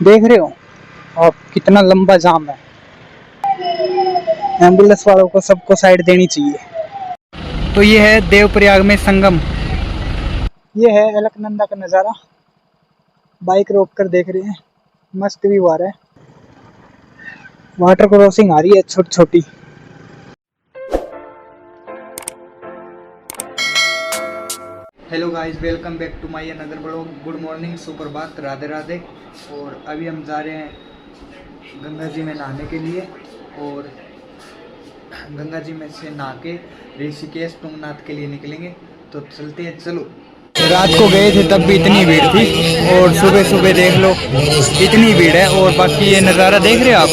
देख रहे हो आप कितना लंबा जाम है। एम्बुलेंस वालों को सबको साइड देनी चाहिए। तो ये है देवप्रयाग में संगम। ये है अलकनंदा का नज़ारा। बाइक रोक कर देख रहे हैं, मस्त व्यू आ रहा है। वाटर क्रॉसिंग आ रही है छोटी छोटी। Hello guys, welcome back to my another blog. Good morning, सुप्रभात, राधे राधे। और अभी हम जा रहे हैं गंगा जी में नहाने के लिए। और गंगा जी में से नहा के ऋषिकेश तुंगनाथ के लिए निकलेंगे। तो चलते हैं, चलो। रात को गए थे तब भी इतनी भीड़ थी, और सुबह सुबह देख लो इतनी भीड़ है। और बाकी ये नज़ारा देख रहे हो आप।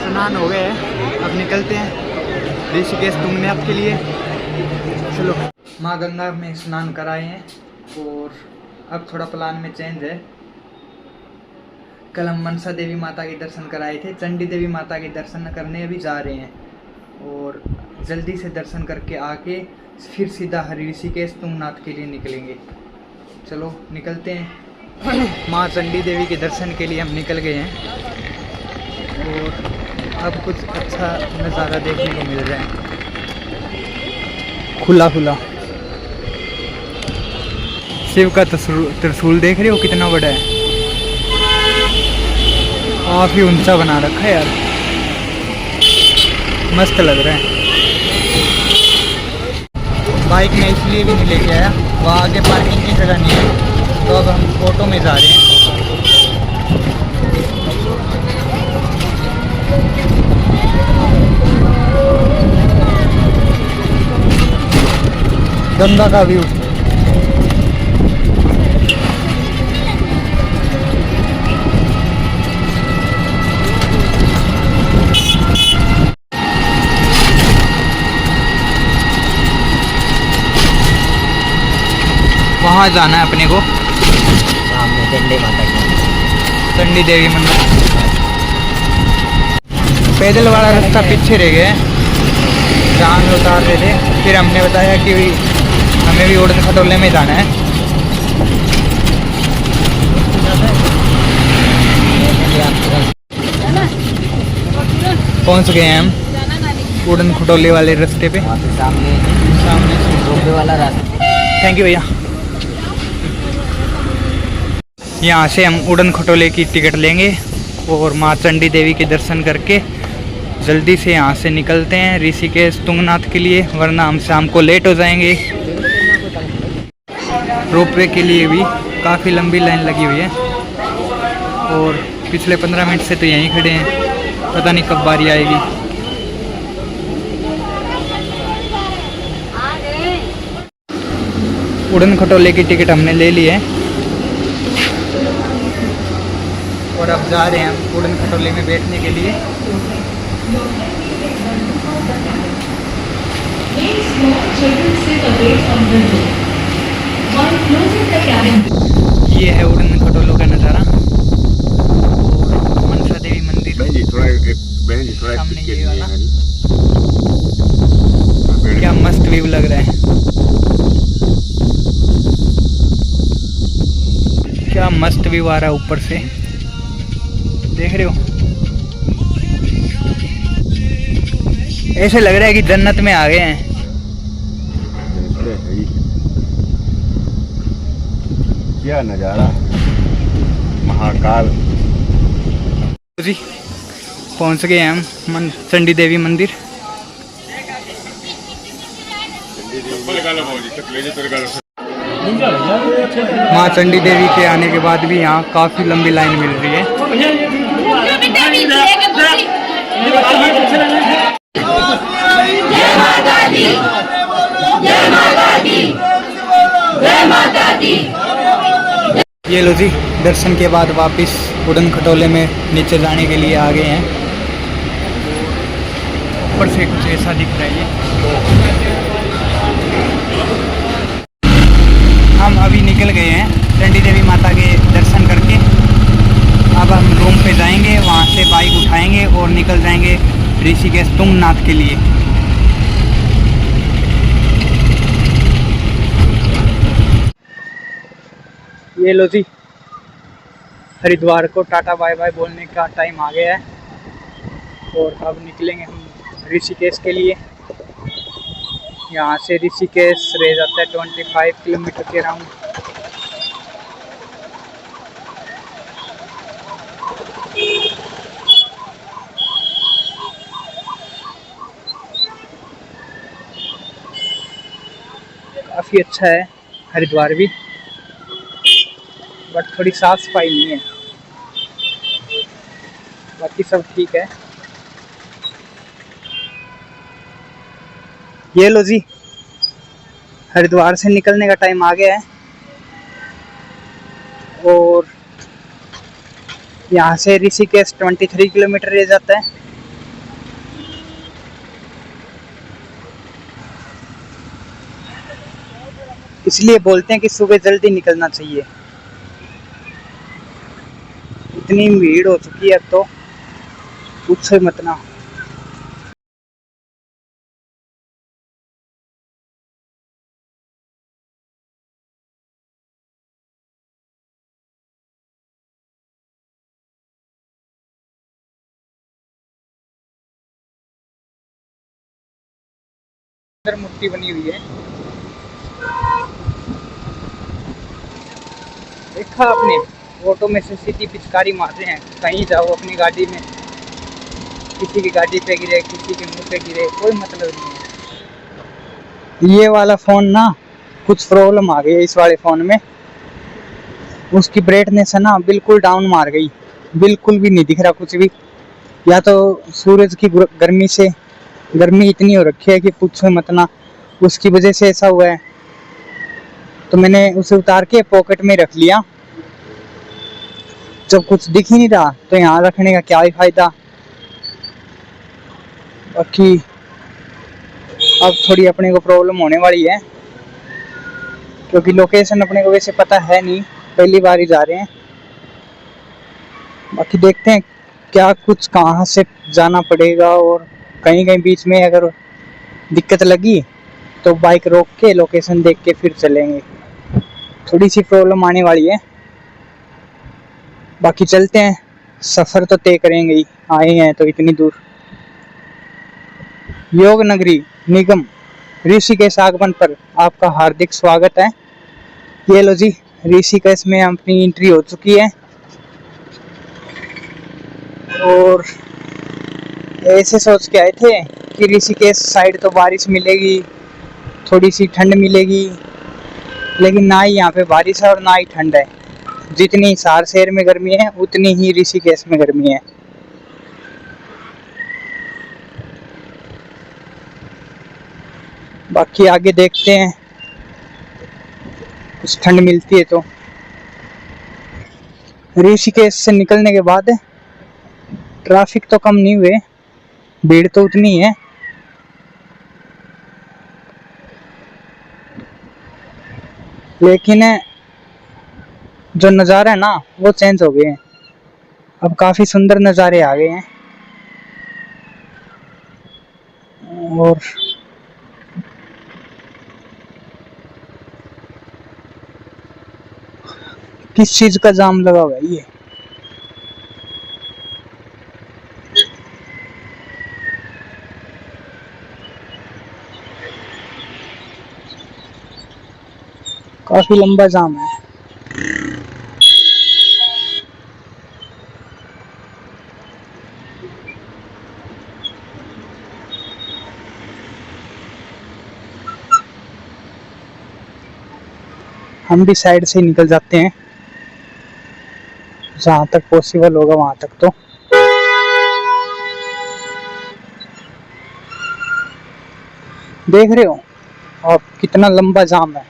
स्नान हो गए, अब निकलते हैं ऋषिकेश तुंगनाथ के लिए। चलो। माँ गंगा में स्नान कराए हैं और अब थोड़ा प्लान में चेंज है। कल हम मनसा देवी माता के दर्शन कराए थे, चंडी देवी माता के दर्शन करने अभी जा रहे हैं। और जल्दी से दर्शन करके आके फिर सीधा ऋषिकेश तुंगनाथ के लिए निकलेंगे। चलो निकलते हैं। माँ चंडी देवी के दर्शन के लिए हम निकल गए हैं और अब कुछ अच्छा नज़ारा देखने को मिल रहा है। खुला खुला शिव का त्रिशूल देख रहे हो कितना बड़ा है। काफी ऊंचा बना रखा है यार, मस्त लग रहा है। बाइक में इसलिए भी नहीं लेके आया, वहाँ आगे पार्किंग की जगह नहीं है, तो अब हम ऑटो में जा रहे हैं। गंगा का व्यू। वहाँ जाना है अपने को, सामने चंडी माता की, चंडी देवी मंदिर। पैदल वाला रास्ता पीछे रह गया, जहाँ में उतार रहे थे। फिर हमने बताया कि हमें भी उड़न खटोले में जाना है। पहुंच गए हैं हम उड़न खटोले वाले रास्ते पे। सामने रोपवे वाला रास्ता। थैंक यू भैया। यहाँ से हम उड़न खटोले की टिकट लेंगे और माँ चंडी देवी के दर्शन करके जल्दी से यहाँ से निकलते हैं ऋषिकेश तुंगनाथ के लिए, वरना हम शाम को लेट हो जाएंगे। रोपवे के लिए भी काफ़ी लंबी लाइन लगी हुई है और पिछले 15 मिनट से तो यहीं खड़े हैं, पता नहीं कब बारी आएगी। उड़न खटोले की टिकट हमने ले ली है और अब जा रहे हैं हम उड़न खटोले में बैठने के लिए। ये है उड़न खटोलों का नज़ारा। मनसा देवी मंदिर सामने ये वाला, क्या मस्त व्यू लग रहा है, क्या मस्त व्यू आ रहा है ऊपर से, देख रहे हो। ऐसे लग रहा है कि जन्नत में आ गए हैं। क्या नज़ारा, महाकाल। जी पहुंच गए हम चंडी देवी मंदिर। माँ चंडी देवी के आने के बाद भी यहाँ काफ़ी लंबी लाइन मिल रही है। ये लो जी, दर्शन के बाद वापस उड़न खटोले में नीचे जाने के लिए आ गए हैं। ऊपर से कुछ ऐसा दिख रहा है ये। हम अभी निकल गए हैं चंडी देवी माता के दर्शन करके। से बाइक उठाएंगे और निकल जाएंगे ऋषिकेश तुंगनाथ के लिए। ये लो जी, हरिद्वार को टाटा बाय बाय बोलने का टाइम आ गया है और अब निकलेंगे हम ऋषिकेश के लिए। यहाँ से ऋषिकेश रह जाता है 25 किलोमीटर के राउंड। काफ़ी अच्छा है हरिद्वार भी, बट थोड़ी साफ सफाई नहीं है, बाकी सब ठीक है। ये लो जी, हरिद्वार से निकलने का टाइम आ गया है और यहाँ से ऋषिकेश 23 किलोमीटर रह जाता है। इसलिए बोलते हैं कि सुबह जल्दी निकलना चाहिए। इतनी भीड़ हो चुकी है अब तो पूछो मत ना। मूर्ति बनी हुई है, देखा आपने? ऑटो में से सीधी पिचकारी मार रहे हैं। कहीं जाओ अपनी गाड़ी में, किसी की गाड़ी पे गिरे, किसी के मुंह पे गिरे, कोई मतलब नहीं है। ये वाला फ़ोन ना कुछ प्रॉब्लम आ गई है इस वाले फ़ोन में। उसकी ब्राइटनेस है ना बिल्कुल डाउन मार गई, बिल्कुल भी नहीं दिख रहा कुछ भी। या तो सूरज की गर्मी से गर्मी इतनी हो रखी है कि पूछो मत ना, उसकी वजह से ऐसा हुआ है। तो मैंने उसे उतार के पॉकेट में रख लिया। जब कुछ दिख ही नहीं रहा तो यहाँ रखने का क्या ही फायदा। बाकी अब थोड़ी अपने को प्रॉब्लम होने वाली है, क्योंकि लोकेशन अपने को वैसे पता है नहीं, पहली बार ही जा रहे हैं। बाकी देखते हैं क्या कुछ कहाँ से जाना पड़ेगा, और कहीं कहीं बीच में अगर दिक्कत लगी तो बाइक रोक के लोकेशन देख के फिर चलेंगे। थोड़ी सी प्रॉब्लम आने वाली है, बाकी चलते हैं। सफ़र तो तय करेंगे ही, आए हैं तो इतनी दूर। योग नगरी निगम ऋषिकेश आगमन पर आपका हार्दिक स्वागत है। ये लो जी, ऋषिकेश में अपनी एंट्री हो चुकी है और ऐसे सोच के आए थे कि ऋषिकेश साइड तो बारिश मिलेगी, थोड़ी सी ठंड मिलेगी, लेकिन ना ही यहाँ पे बारिश है और ना ही ठंड है। जितनी हिसार शहर में गर्मी है उतनी ही ऋषिकेश में गर्मी है। बाकी आगे देखते हैं, कुछ ठंड मिलती है तो। ऋषिकेश से निकलने के बाद ट्रैफिक तो कम नहीं हुए, भीड़ तो उतनी है। लेकिन जो नज़ारा है ना वो चेंज हो गए हैं, अब काफ़ी सुंदर नज़ारे आ गए हैं। और किस चीज़ का जाम लगा हुआ है? ये काफ़ी लंबा जाम है। हम भी साइड से निकल जाते हैं, जहाँ तक पॉसिबल होगा वहाँ तक। तो देख रहे हो आप कितना लंबा जाम है,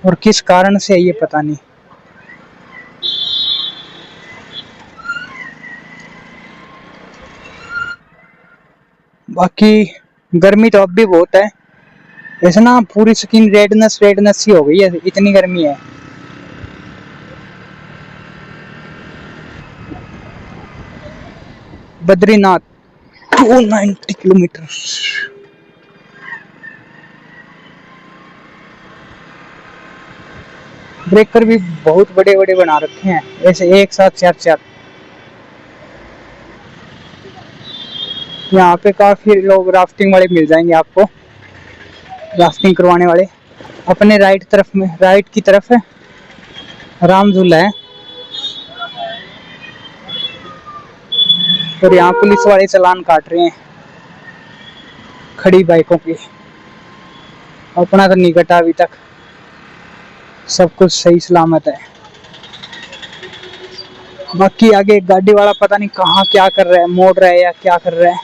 और किस कारण से है ये पता नहीं। बाकी गर्मी तो अब भी बहुत है, ऐसे ना पूरी स्किन रेडनेस सी हो गई है, इतनी गर्मी है। बद्रीनाथ 290 किलोमीटर। ब्रेकर भी बहुत बड़े बड़े बना रखे हैं, ऐसे एक साथ चार चार। यहाँ पे काफी लोग राफ्टिंग वाले मिल जाएंगे आपको, राफ्टिंग करवाने वाले। अपने राइट तरफ में, राइट की तरफ है राम झूला है, और यहाँ पुलिस वाले चालान काट रहे हैं खड़ी बाइकों की। अपना तो नहीं कटा अभी तक, सब कुछ सही सलामत है। बाकी आगे गाड़ी वाला पता नहीं कहाँ क्या कर रहा है, मोड़ रहा है या क्या कर रहा है,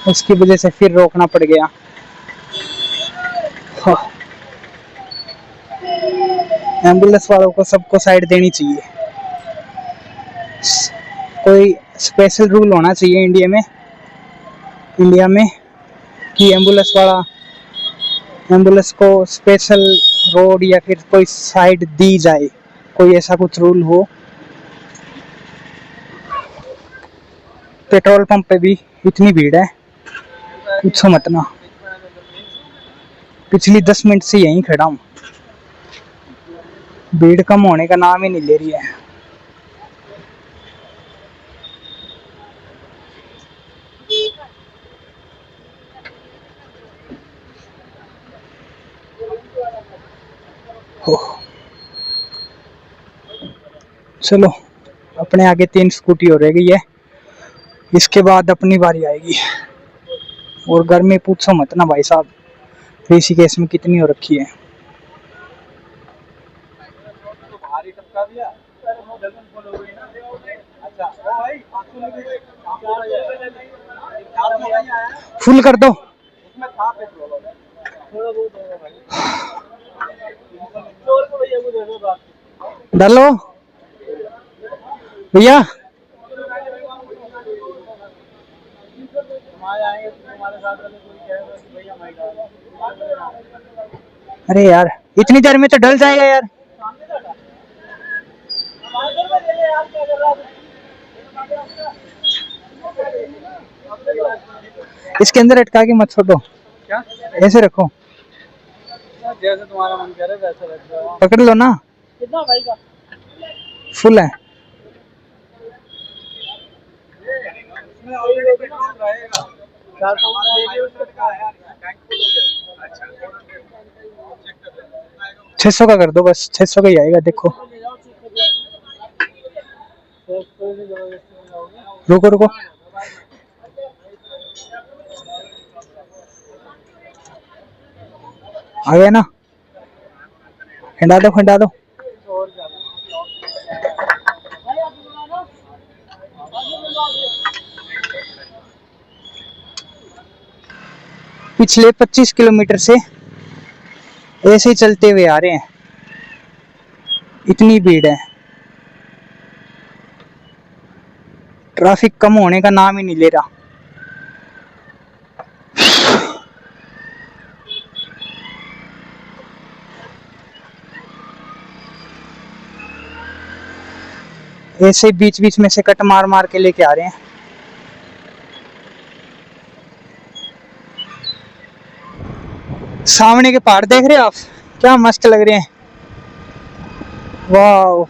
उसकी वजह से फिर रोकना पड़ गया। एम्बुलेंस वालों को सबको साइड देनी चाहिए। कोई स्पेशल रूल होना चाहिए इंडिया में कि एम्बुलेंस को स्पेशल रोड या फिर कोई साइड दी जाए, कोई ऐसा कुछ रूल हो। पेट्रोल पंप पे भी इतनी भीड़ है, पूछो मत ना। पिछली 10 मिनट से यहीं खड़ा हूँ, भीड़ कम होने का नाम ही नहीं ले रही है। चलो, अपने आगे 3 स्कूटी हो रह गई है, इसके बाद अपनी बारी आएगी। और गर्मी पूछो मत ना भाई साहब, ऋषिकेश में कितनी हो रखी है। फुल कर दो। डालो भैया। अरे यार, इतनी देर में तो डल जाएगा यार। इसके अंदर अटका के मत छोड़ो। क्या? ऐसे रखो, जैसे तुम्हारा मन करे वैसे रखो। पकड़ लो ना। कितना भाई का? फुल है। छह 600 का कर दो बस, 600 का ही आएगा। देखो, रुको रुको, आ गया ना। खिंडा दो खिंडा दो। पिछले 25 किलोमीटर से ऐसे ही चलते हुए आ रहे हैं, इतनी भीड़ है, ट्रैफिक कम होने का नाम ही नहीं ले रहा। ऐसे बीच बीच में से कट मार मार के लेके आ रहे हैं। सामने के पहाड़ देख रहे हो आप, क्या मस्त लग रहे हैं। वाह,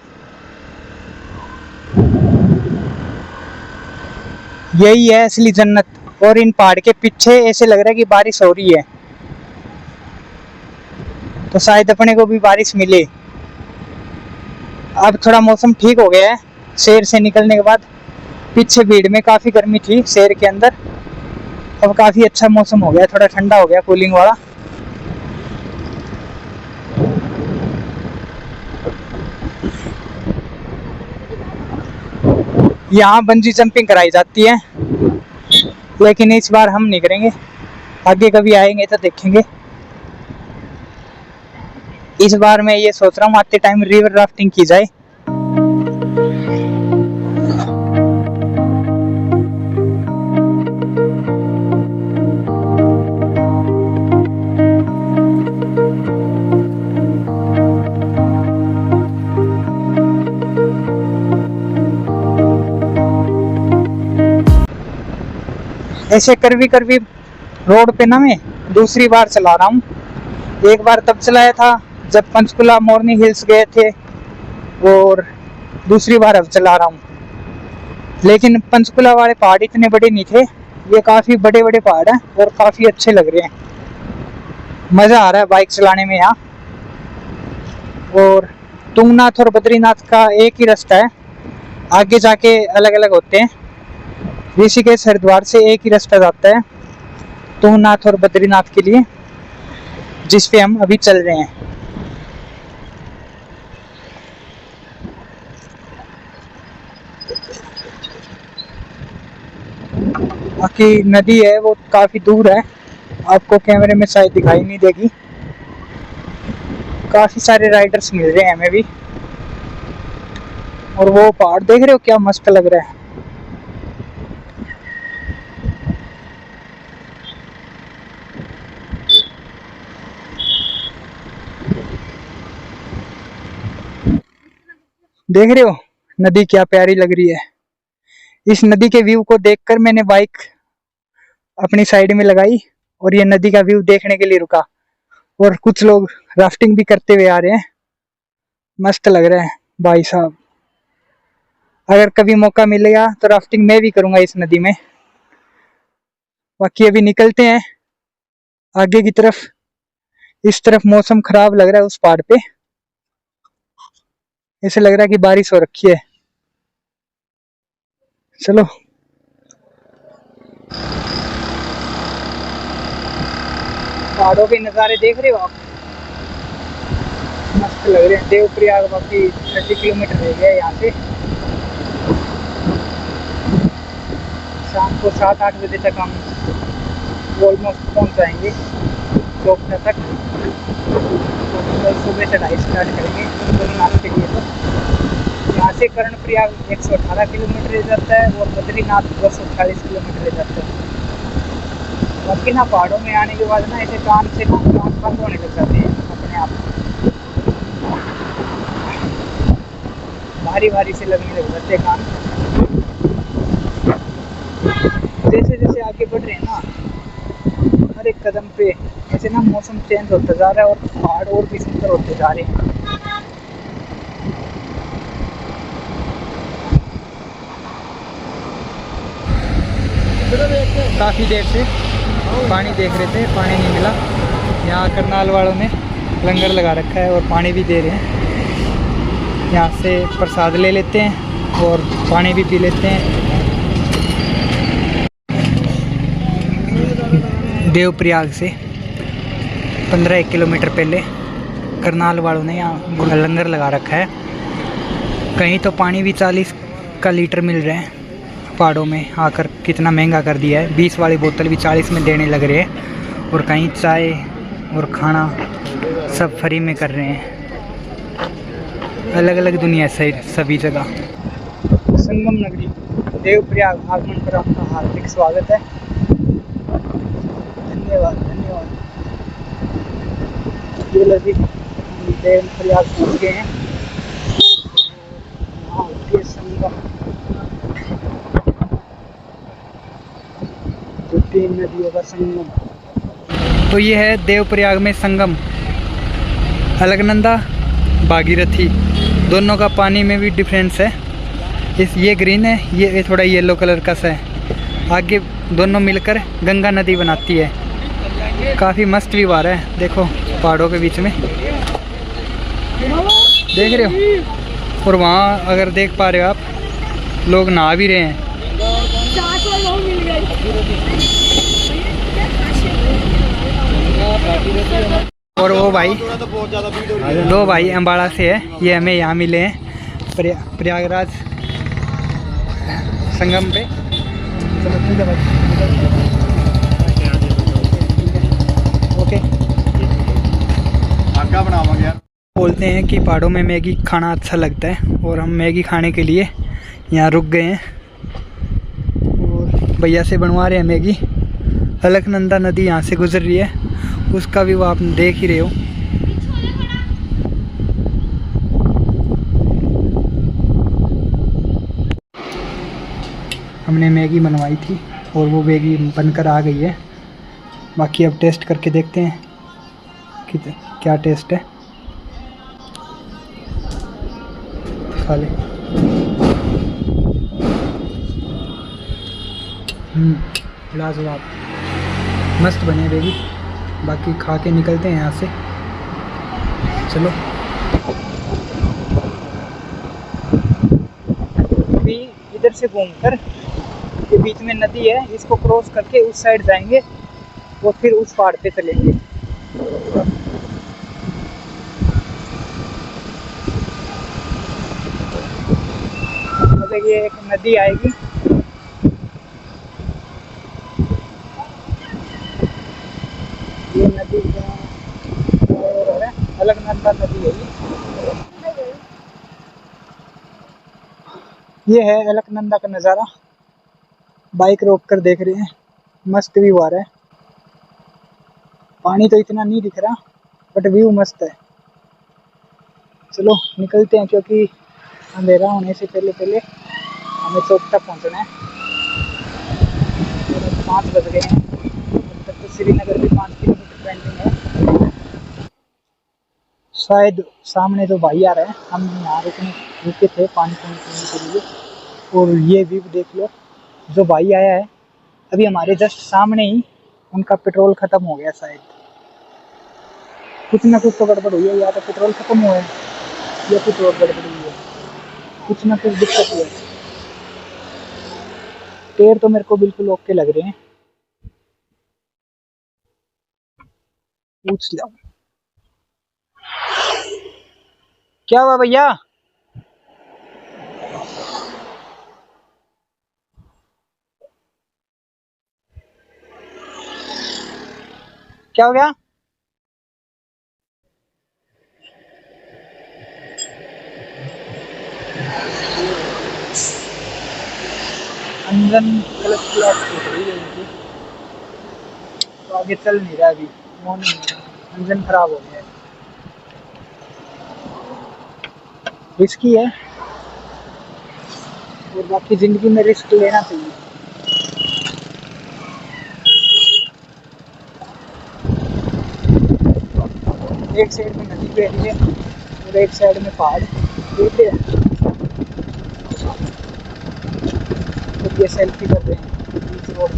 यही है असली जन्नत। और इन पहाड़ के पीछे ऐसे लग रहा है कि बारिश हो रही है, तो शायद अपने को भी बारिश मिले। अब थोड़ा मौसम ठीक हो गया है शहर से निकलने के बाद। पीछे भीड़ में काफी गर्मी थी शहर के अंदर, अब काफी अच्छा मौसम हो गया, थोड़ा ठंडा हो गया, कूलिंग वाला। यहाँ बंजी जंपिंग कराई जाती है, लेकिन इस बार हम नहीं करेंगे, आगे कभी आएंगे तो देखेंगे। इस बार मैं ये सोच रहा हूँ आते टाइम रिवर राफ्टिंग की जाए। ऐसे करवी करवी रोड पे ना मैं दूसरी बार चला रहा हूँ। एक बार तब चलाया था जब पंचकुला मोरनी हिल्स गए थे, और दूसरी बार अब चला रहा हूँ। लेकिन पंचकुला वाले पहाड़ इतने बड़े नहीं थे, ये काफ़ी बड़े बड़े पहाड़ हैं और काफ़ी अच्छे लग रहे हैं। मज़ा आ रहा है बाइक चलाने में यहाँ। और तुंगनाथ और बद्रीनाथ का एक ही रास्ता है, आगे जाके अलग अलग होते हैं। ऋषिकेश हरिद्वार से एक ही रास्ता जाता है तुंगनाथ और बद्रीनाथ के लिए, जिस पे हम अभी चल रहे हैं। बाकी नदी है वो काफी दूर है, आपको कैमरे में शायद दिखाई नहीं देगी। काफी सारे राइडर्स मिल रहे हैं हमें भी। और वो पहाड़ देख रहे हो क्या मस्त लग रहा है। देख रहे हो नदी क्या प्यारी लग रही है। इस नदी के व्यू को देखकर मैंने बाइक अपनी साइड में लगाई और ये नदी का व्यू देखने के लिए रुका। और कुछ लोग राफ्टिंग भी करते हुए आ रहे हैं। मस्त लग रहा है भाई साहब। अगर कभी मौका मिलेगा तो राफ्टिंग मैं भी करूंगा इस नदी में। बाकी अभी निकलते हैं आगे की तरफ। इस तरफ मौसम खराब लग रहा है, उस पहाड़ पे ऐसे लग रहा है कि बारिश हो रखी है। चलो पहाड़ों के नज़ारे देख रहे हो आप, मस्त लग रहे हैं। देवप्रयाग बाकी 30 किलोमीटर रह गया यहाँ से। शाम को 7-8 बजे तक हम ऑलमोस्ट पहुँच जाएंगे चौकटा तक। तो सुबह चढ़ाई स्टार्ट करेंगे बद्रीनाथ के लिए। तो यहाँ से कर्णप्रयाग 118 किलोमीटर रह जाता है और बद्रीनाथ 240 किलोमीटर रह जाता है। बाकी ना पहाड़ों में आने के बाद ना ऐसे कान से ना कान बंद होने लग जाते हैं अपने आप, भारी भारी से लगने लग जाते हैं कान। जैसे जैसे आगे बढ़ रहे हैं ना हर एक कदम पे ऐसे ना मौसम चेंज होता जा रहा है और पहाड़ और भी सुंदर होते जा रहे हैं। काफ़ी देर से पानी देख रहे थे, पानी नहीं मिला। यहाँ करनाल वालों ने लंगर लगा रखा है और पानी भी दे रहे हैं। यहाँ से प्रसाद ले लेते हैं और पानी भी पी लेते हैं। देवप्रयाग से 15 किलोमीटर पहले करनाल वालों ने यहाँ लंगर लगा रखा है। कहीं तो पानी भी 40 का लीटर मिल रहे हैं। पहाड़ों में आकर कितना महंगा कर दिया है, 20 वाली बोतल भी 40 में देने लग रहे हैं। और कहीं चाय और खाना सब फ्री में कर रहे हैं। अलग अलग दुनिया है सभी जगह। संगम नगरी देवप्रयाग आगमन पर आपका हार्दिक स्वागत है। धन्यवाद धन्यवाद। देवप्रयाग पहुँच गए हैं। संगम तीन नदियों का संगम। तो ये है देवप्रयाग में संगम। अलकनंदा भागीरथी दोनों का पानी में भी डिफरेंस है। ये ग्रीन है, ये थोड़ा येलो कलर का सा है। आगे दोनों मिलकर गंगा नदी बनाती है। काफ़ी मस्त व्यू आ रहा है, देखो पहाड़ों के बीच में देख रहे हो। और वहाँ अगर देख पा रहे हो आप, लोग नहा भी रहे हैं। और वो भाई, दो भाई अम्बाड़ा से है, ये हमें यहाँ मिले हैं प्रयागराज संगम पे। चलो ठीक है भाई, ओके। आगा बनावांगे यार। बोलते हैं कि पहाड़ों में मैगी खाना अच्छा लगता है और हम मैगी खाने के लिए यहाँ रुक गए हैं और भैया से बनवा रहे हैं मैगी। अलकनंदा नदी यहाँ से गुजर रही है, उसका भी वो आप देख ही रहे हो। हमने मैगी बनवाई थी। और वो मैगी बनकर आ गई है। बाकी अब टेस्ट करके देखते हैं कि क्या टेस्ट है। खा ले। लाजवाब, मस्त बने मैगी। बाकी खा के निकलते हैं यहाँ से। चलो। अभी इधर से घूमकर के बीच में नदी है, इसको क्रॉस करके उस साइड जाएंगे और फिर उस पहाड़ पे चलेंगे। मतलब ये एक नदी आएगी, ये नदी है अलकनंदा नदी है ये है अलकनंदा का नज़ारा। बाइक रोक कर देख रहे हैं, मस्त व्यू आ रहा है। पानी तो इतना नहीं दिख रहा बट व्यू मस्त है। चलो निकलते हैं क्योंकि अंधेरा होने से पहले पहले हमें चौक तक पहुंचना है। 5 बज गए हैं, अब तक तो श्रीनगर भी 5 किलोमीटर पेंडिंग है। शायद सामने जो भाई आ रहे हैं, हम यहाँ रुके थे पानी पीने के लिए। और ये व्यू देख लो, जो भाई आया है अभी हमारे जस्ट सामने ही उनका पेट्रोल ख़त्म हो गया। शायद कुछ ना कुछ तो गड़बड़ हुई है, या तो पेट्रोल ख़त्म हुआ है या कुछ और गड़बड़ हुई है, कुछ ना कुछ दिक्कत हुई है। टायर तो मेरे को बिल्कुल ओके लग रहे हैं। पूछ लो क्या हुआ भैया? क्या हो गया? इंजन क्लच क्लच हो रही है इनकी, तो आगे चल नहीं रहा अभी। इंजन खराब हो गया है। रिस्की है और बाकी ज़िंदगी में रिस्क लेना चाहिए। एक साइड में नदी बह रही है और एक साइड में पहाड़ देख रहे हैं। तो ये सेल्फी कर रहे हैं बीच रोड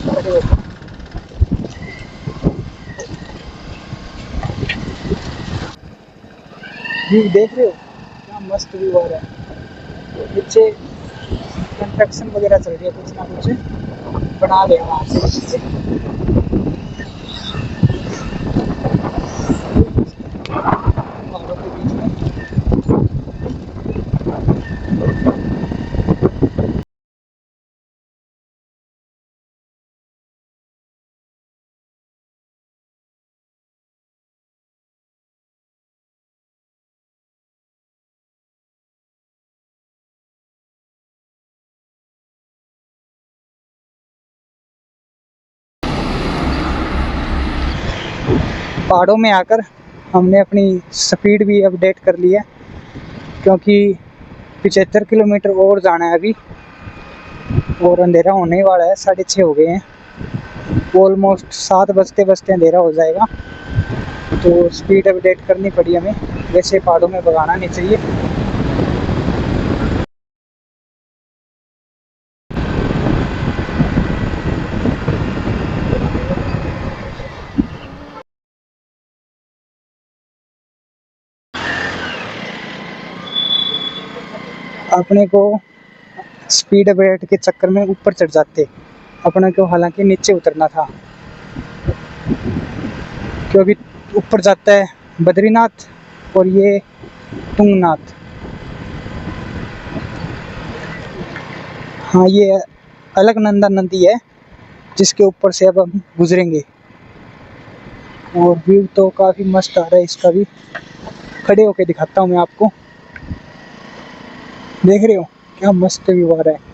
खड़े होकर। व्यू देख रहे हो क्या मस्त व्यू आ रहा है। नीचे कंस्ट्रक्शन वगैरह चल रही है, कुछ ना कुछ बना रहे हैं वहाँ से। पहाड़ों के बीच में पहाड़ों में आकर हमने अपनी स्पीड भी अपडेट कर ली है, क्योंकि 75 किलोमीटर और जाना है अभी और अंधेरा होने वाला है। 6:30 हो गए हैं, ऑलमोस्ट 7 बजते बजते अंधेरा हो जाएगा। तो स्पीड अपडेट करनी पड़ी हमें, वैसे पहाड़ों में भगाना नहीं चाहिए। अपने को स्पीड अपडेट के चक्कर में ऊपर चढ़ जाते, अपने को हालांकि नीचे उतरना था, क्योंकि ऊपर जाता है बद्रीनाथ और ये तुंगनाथ। हाँ, ये अलकनंदा नदी है जिसके ऊपर से अब हम गुजरेंगे। और व्यू तो काफ़ी मस्त आ रहा है इसका भी, खड़े होके दिखाता हूँ मैं आपको। देख रहे हो क्या मस्त व्यू आ रहा है।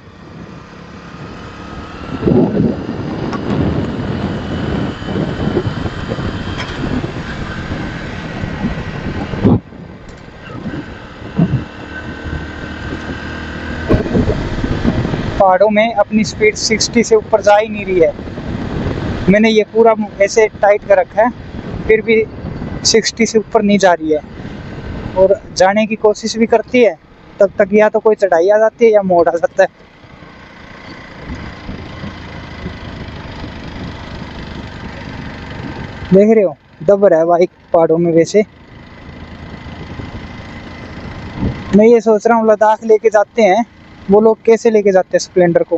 पहाड़ों में अपनी स्पीड 60 से ऊपर जा ही नहीं रही है। मैंने ये पूरा ऐसे टाइट कर रखा है, फिर भी 60 से ऊपर नहीं जा रही है। और जाने की कोशिश भी करती है, तब तक या तो कोई चढ़ाई आ जाती है या मोड़ आ जाता है। देख रहे हो, दब रहा है बाइक पहाड़ों में। वैसे मैं ये सोच रहा हूँ लद्दाख लेके जाते हैं, वो लोग कैसे लेके जाते हैं स्प्लेंडर को।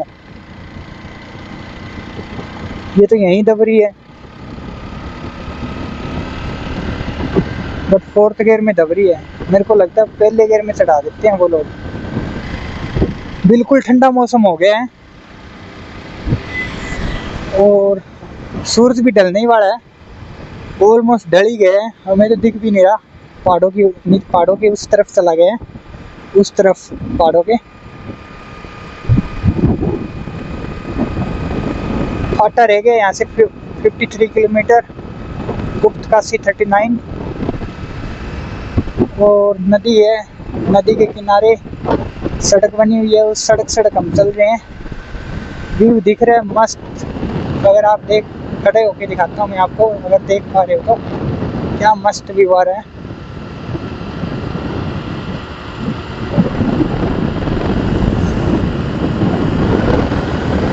ये तो यहीं दब रही है, बट 4th गियर में दब रही है। मेरे को लगता है पहले गियर में चढ़ा देते हैं वो लोग। बिल्कुल ठंडा मौसम हो गया है और सूरज भी ढलने ही वाला है, ऑलमोस्ट ढल ही गया है। और मैं तो दिख भी नहीं रहा, पहाड़ों के उस तरफ चला गया है, उस तरफ पहाड़ों के। फाटा रह गया यहाँ से 53 किलोमीटर, गुप्तकाशी 39। और नदी है, नदी के किनारे सड़क बनी हुई है, उस सड़क हम चल रहे हैं। व्यू दिख रहा है मस्त। अगर आप खड़े होके दिखाता हूँ मैं आपको, अगर देख पा रहे हो तो क्या मस्त व्यू आ रहा है।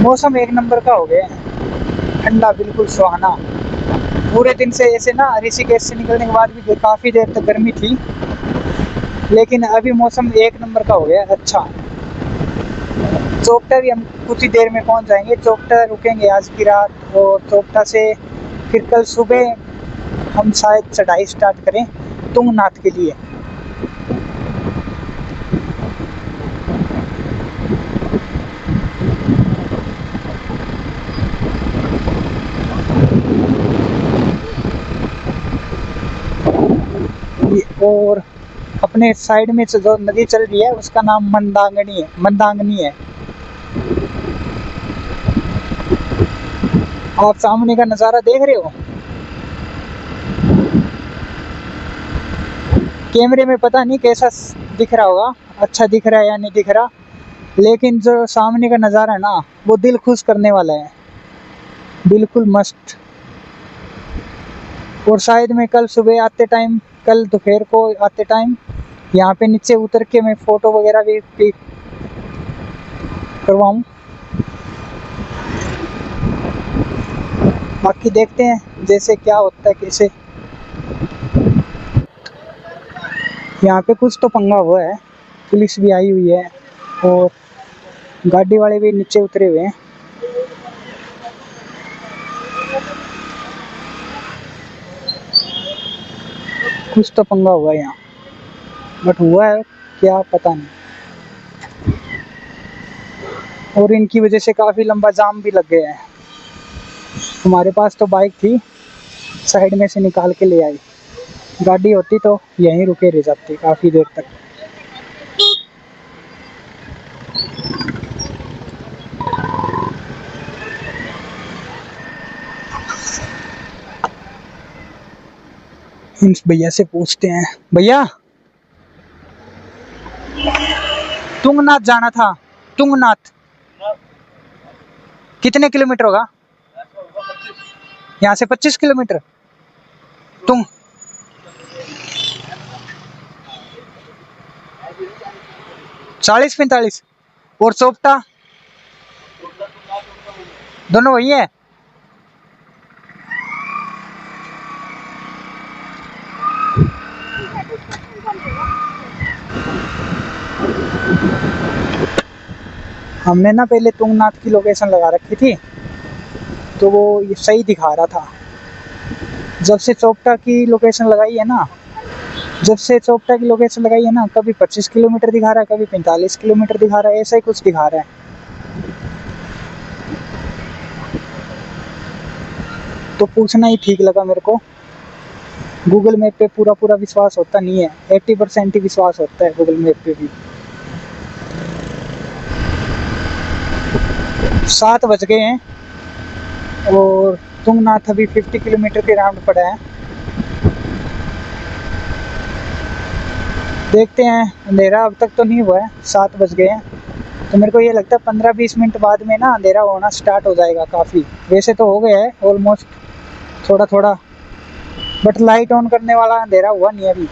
मौसम एक नंबर का हो गया है, ठंडा बिल्कुल सुहाना। पूरे दिन से ऐसे ना, ऋषिकेश से निकलने के बाद भी काफ़ी देर तक गर्मी थी, लेकिन अभी मौसम एक नंबर का हो गया, अच्छा। चोपटा भी हम कुछ ही देर में पहुंच जाएंगे। चोपटा रुकेंगे आज की रात, और चोपटा से फिर कल सुबह हम शायद चढ़ाई स्टार्ट करें तुंगनाथ के लिए। और अपने साइड में जो नदी चल रही है उसका नाम मंदांगनी है। आप सामने का नज़ारा देख रहे हो। कैमरे में पता नहीं कैसा दिख रहा होगा, अच्छा दिख रहा है या नहीं दिख रहा, लेकिन जो सामने का नज़ारा है ना, वो दिल खुश करने वाला है, बिल्कुल मस्त। और शायद मैं कल सुबह आते टाइम, कल दोपहर को आते टाइम यहाँ पे नीचे उतर के मैं फ़ोटो वगैरह भी क्लिक करवाऊँ। बाकी देखते हैं जैसे क्या होता है, कैसे। यहाँ पे कुछ तो पंगा हुआ है, पुलिस भी आई हुई है और गाड़ी वाले भी नीचे उतरे हुए हैं। कुछ तो पंगा हुआ है यहाँ, बट हुआ है क्या पता नहीं। और इनकी वजह से काफ़ी लंबा जाम भी लग गया है। हमारे पास तो बाइक थी, साइड में से निकाल के ले आई। गाड़ी होती तो यहीं रुके रह जाती काफ़ी देर तक। इन भैया से पूछते हैं, भैया तुंगनाथ जाना था, तुंगनाथ कितने किलोमीटर होगा? यहाँ से 25 किलोमीटर। तुम 40-45। और चोपटा दोनों वही है। हमने ना पहले तुंगनाथ की लोकेशन लगा रखी थी, तो वो ये सही दिखा रहा था। जब से चोपटा की लोकेशन लगाई है ना, कभी 25 किलोमीटर दिखा रहा है, कभी 45 किलोमीटर दिखा रहा है, ऐसा ही कुछ दिखा रहा है। तो पूछना ही ठीक लगा मेरे को। गूगल मैप पे पूरा विश्वास होता नहीं है, 80% ही विश्वास होता है गूगल मैप पे भी। 7 बज गए हैं और तुंगनाथ अभी 50 किलोमीटर के राउंड पड़ा है। देखते हैं, अंधेरा अब तक तो नहीं हुआ है, 7 बज गए हैं। तो मेरे को ये लगता है 15-20 मिनट बाद में ना अंधेरा होना स्टार्ट हो जाएगा काफ़ी। वैसे तो हो गया है ऑलमोस्ट थोड़ा थोड़ा, बट लाइट ऑन करने वाला अंधेरा हुआ नहीं अभी।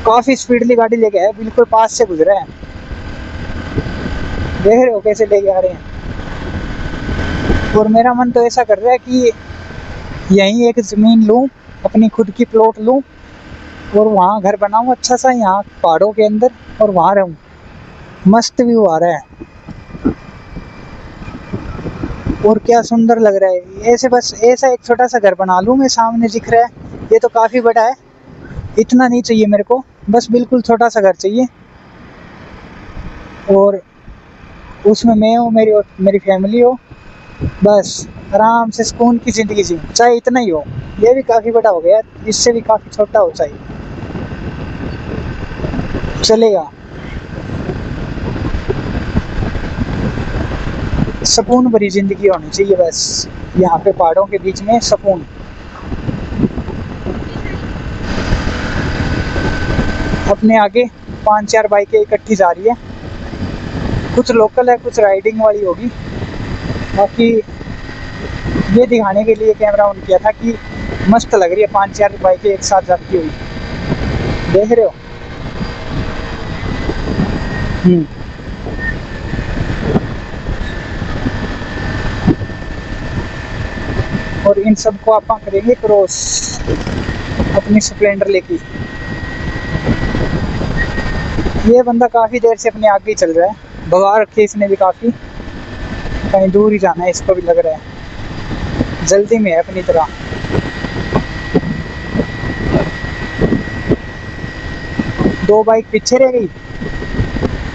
काफ़ी स्पीडली गाड़ी लेके आया, बिल्कुल पास से गुजरा है। देख रहे हो कैसे लेके आ रहे हैं। और मेरा मन तो ऐसा कर रहा है कि यहीं एक ज़मीन लूँ, अपनी खुद की प्लॉट लूँ और वहाँ घर बनाऊँ अच्छा सा, यहाँ पहाड़ों के अंदर, और वहाँ रहूँ। मस्त व्यू आ रहा है और क्या सुंदर लग रहा है। ऐसे बस ऐसा एक छोटा सा घर बना लूँ मैं, सामने दिख रहा है। ये तो काफ़ी बड़ा है, इतना नहीं चाहिए मेरे को, बस बिल्कुल छोटा सा घर चाहिए। और उसमें मैं हूँ, मेरी फैमिली हो, बस आराम से सुकून की ज़िंदगी जी, चाहे इतना ही हो। ये भी काफ़ी बड़ा हो गया, इससे भी काफ़ी छोटा हो चाहिए, चलेगा। सुकून भरी ज़िंदगी होनी चाहिए बस, यहाँ पे पहाड़ों के बीच में सुकून। अपने आगे 5-4 बाइकें इकट्ठी जा रही है, कुछ लोकल है, कुछ राइडिंग वाली होगी। बाकी ये दिखाने के लिए कैमरा ऑन किया था कि मस्त लग रही है 5-4 बाइकें एक साथ जाती हुई, देख रहे हो। और इन सबको आप करेंगे क्रॉस अपनी स्प्लेंडर लेके। ये बंदा काफ़ी देर से अपने आगे ही चल रहा है, भगा रखी है इसने भी काफ़ी, कहीं दूर ही जाना है इसको भी लग रहा है, जल्दी में है अपनी तरह। दो बाइक पीछे रह गई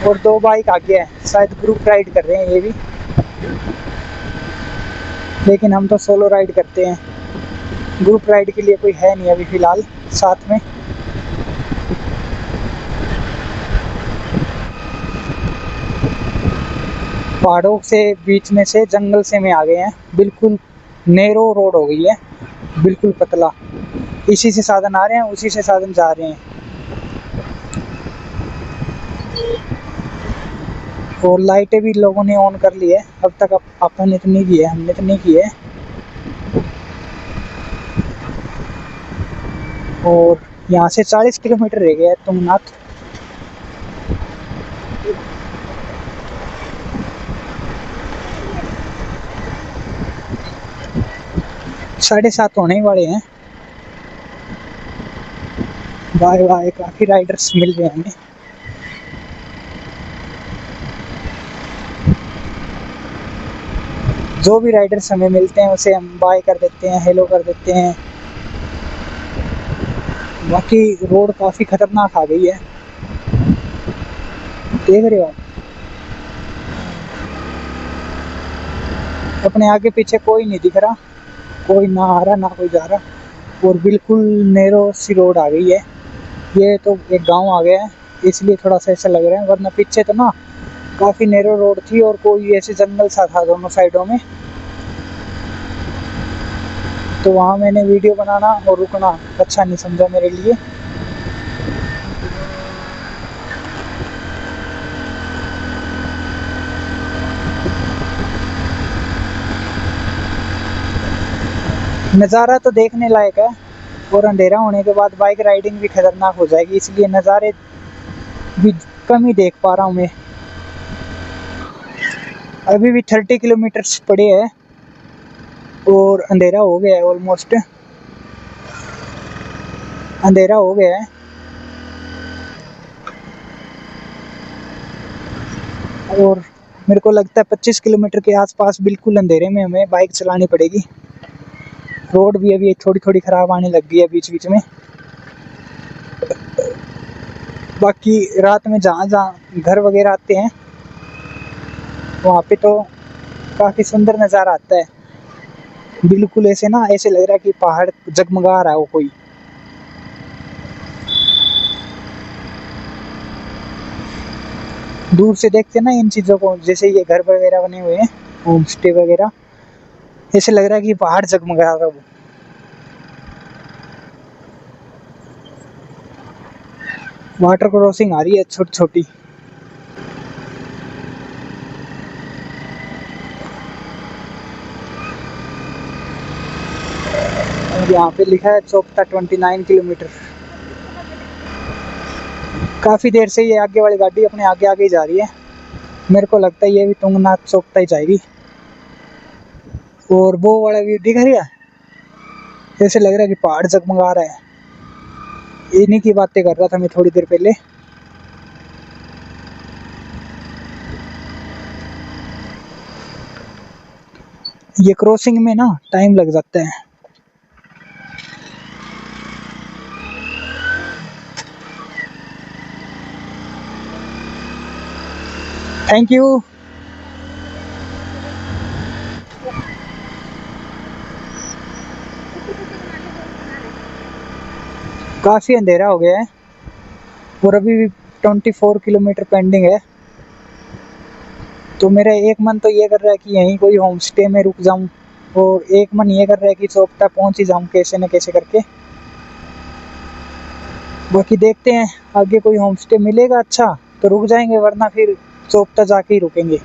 और 2 बाइक आगे है, शायद ग्रुप राइड कर रहे हैं ये भी, लेकिन हम तो सोलो राइड करते हैं। ग्रुप राइड के लिए कोई है नहीं अभी फ़िलहाल साथ में। पहाड़ों से बीच में से जंगल से में आ गए हैं, बिल्कुल नैरो रोड हो गई है, बिल्कुल पतला। इसी से साधन आ रहे हैं, उसी से साधन जा रहे हैं। और लाइटें भी लोगों ने ऑन कर ली है, अब तक अपन इतनी की है, हमने इतनी की है। और यहाँ से 40 किलोमीटर रह गया है तुंगनाथ। साढ़े 7 होने ही वाले हैं। बाय बाय, काफ़ी राइडर्स मिल रहे हैं हमें। जो भी राइडर्स हमें मिलते हैं उसे हम बाय कर देते हैं, हेलो कर देते हैं। बाकी रोड काफ़ी ख़तरनाक आ गई है, देख रहे हो। अपने आगे पीछे कोई नहीं दिख रहा, कोई ना आ रहा ना कोई जा रहा, और बिल्कुल नैरो सी रोड आ गई है। ये तो एक गांव आ गया है, इसलिए थोड़ा सा ऐसा लग रहा है, वरना पीछे तो ना काफ़ी नैरो रोड थी और कोई ऐसे जंगल सा था दोनों साइडों में। तो वहाँ मैंने वीडियो बनाना और रुकना अच्छा नहीं समझा मेरे लिए। नज़ारा तो देखने लायक है, और अंधेरा होने के बाद बाइक राइडिंग भी खतरनाक हो जाएगी, इसलिए नज़ारे भी कम ही देख पा रहा हूँ मैं। अभी भी 30 किलोमीटर्स पड़े हैं और अंधेरा हो गया है, ऑलमोस्ट अंधेरा हो गया है। और मेरे को लगता है 25 किलोमीटर के आसपास बिल्कुल अंधेरे में हमें बाइक चलानी पड़ेगी। रोड भी अभी थोड़ी थोड़ी ख़राब आने लग गई है बीच बीच में। बाकी रात में जहाँ जहाँ घर वगैरह आते हैं वहाँ पे तो काफ़ी सुंदर नज़ारा आता है, बिल्कुल ऐसे ना, ऐसे लग रहा है कि पहाड़ जगमगा रहा हो कोई। दूर से देखते ना इन चीज़ों को, जैसे ये घर वगैरह बने हुए हैं, होम स्टे वगैरह, ऐसे लग रहा है कि पहाड़ जगमगा रहा हो। वाटर क्रॉसिंग आ रही है छोटी छोटी। यहाँ पे लिखा है चोपता 29 किलोमीटर। काफ़ी देर से ये आगे वाली गाड़ी अपने आगे आगे ही जा रही है। मेरे को लगता है ये भी तुंगनाथ चोपता ही जाएगी। और वो वाला व्यू दिख रहा है, ऐसे लग रहा है कि पहाड़ जगमगा रहा है। इन्हीं की बातें कर रहा था मैं थोड़ी देर पहले। ये क्रॉसिंग में ना टाइम लग जाता है। Thank you. काफ़ी अंधेरा हो गया है और अभी भी 24 किलोमीटर पेंडिंग है। तो मेरा एक मन तो ये कर रहा है कि यहीं कोई होम स्टे में रुक जाऊं, और एक मन ये कर रहा है कि चोपता पहुंच ही जाऊं कैसे न कैसे करके। बाकी देखते हैं, आगे कोई होम स्टे मिलेगा अच्छा तो रुक जाएंगे, वरना फिर चोपता जाके ही रुकेंगे।